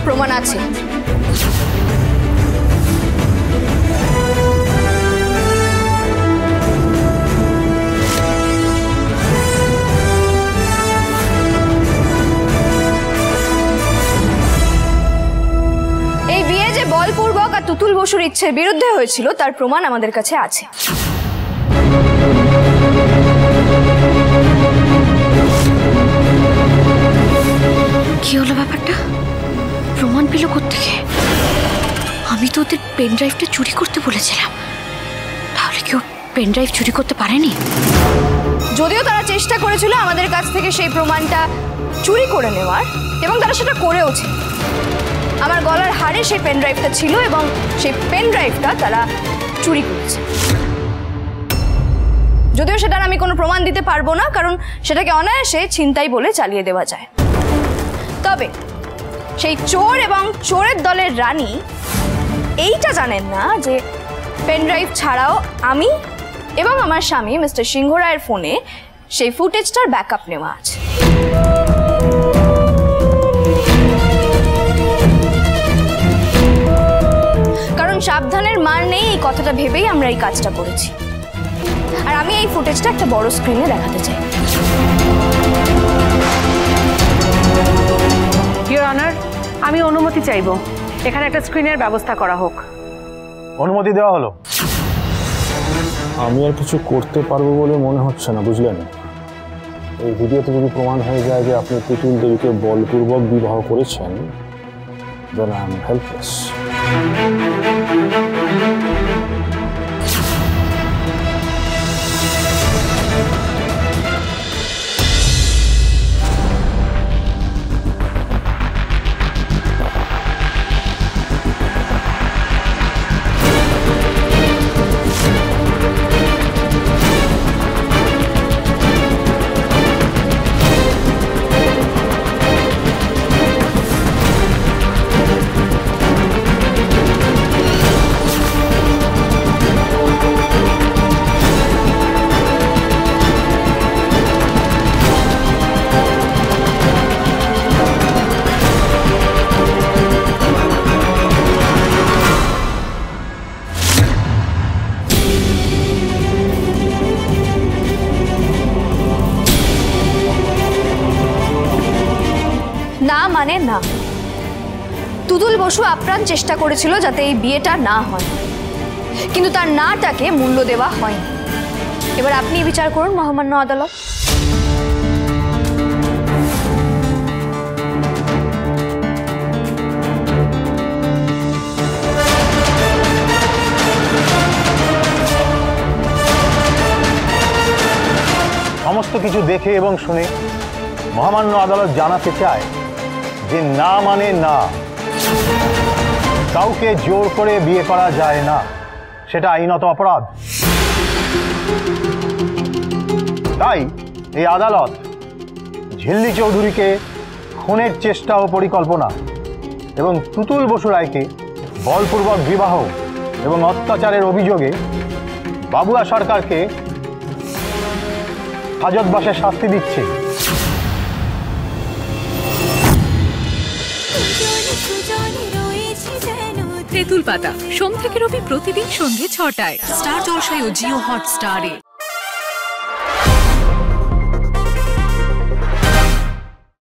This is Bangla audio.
প্রমাণ আছে। এই বিয়ে যে বলপূর্বক আর তুতুল বসুর ইচ্ছের বিরুদ্ধে হয়েছিল তার প্রমাণ আমাদের কাছে আছে। কি হলো ব্যাপারটা? প্রমাণ পেল কোত্থেকে? আমি তো ওদের পেন ড্রাইভটা চুরি করতে বলেছিলাম, তাহলে কেউ পেন ড্রাইভ চুরি করতে পারেনি? যদিও তারা চেষ্টা করেছিল আমাদের কাছ থেকে সেই প্রমাণটা চুরি করে নেওয়ার, এবং তারা সেটা করেওছে। আমার গলার হারে সেই পেন ড্রাইভটা ছিল এবং সেই পেন ড্রাইভটা তারা চুরি করেছে। যদিও সেটার আমি কোনো প্রমাণ দিতে পারবো না, কারণ সেটাকে অনায়াসে ছিনতাই বলে চালিয়ে দেওয়া যায়। তবে সেই চোর এবং চোরের দলের রানী এইটা জানেন না যে পেন ড্রাইভ ছাড়াও আমি এবং আমার স্বামী মিস্টার সিংহ রায়ের ফোনে সেই ফুটেজটার ব্যাকআপ নেওয়া আছে। কারণ সাবধানের মার নেই এই কথাটা ভেবেই আমরা এই কাজটা করেছি, আর আমি এই ফুটেজটা একটা বড় স্ক্রিনে দেখাতে চাই। ইওর অনার, আমি অনুমতি চাইব, এখানে একটা স্ক্রিনের ব্যবস্থা করা হোক। অনুমতি দেওয়া হলো। আমি আর কিছু করতে পারবো বলে মনে হচ্ছে না, বুঝলেন? এই ভিডিওতে যদি প্রমাণ হয়ে যায় যে আপনি তুতুল দেবীকে বলপূর্বক বিবাহ করেছেন, then I am helpless. না মানে না, তুতুল বসু আপ্রাণ চেষ্টা করেছিল যাতে এই বিয়েটা না হয়, কিন্তু তার নাটাকে মূল্য দেওয়া হয়নি। এবার আপনি বিচার করুন মহামান্য আদালত। সমস্ত কিছু দেখে এবং শুনে মহামান্য আদালত জানাতে চায় যে না মানে না, কাউকে জোর করে বিয়ে করা যায় না, সেটা আইনত অপরাধ। তাই এই আদালত ঝিল্লি চৌধুরীকে খুনের চেষ্টা ও পরিকল্পনা এবং তুতুল বসু রায়কে বলপূর্বক বিবাহ এবং অত্যাচারের অভিযোগে বাবুয়া সরকারকে হাজতবাসের শাস্তি দিচ্ছে। তেঁতুল পাতা সোম থেকে রবি প্রতিদিন সন্ধ্যে ৬টায় স্টার জলসায় ও জিও হটস্টারে।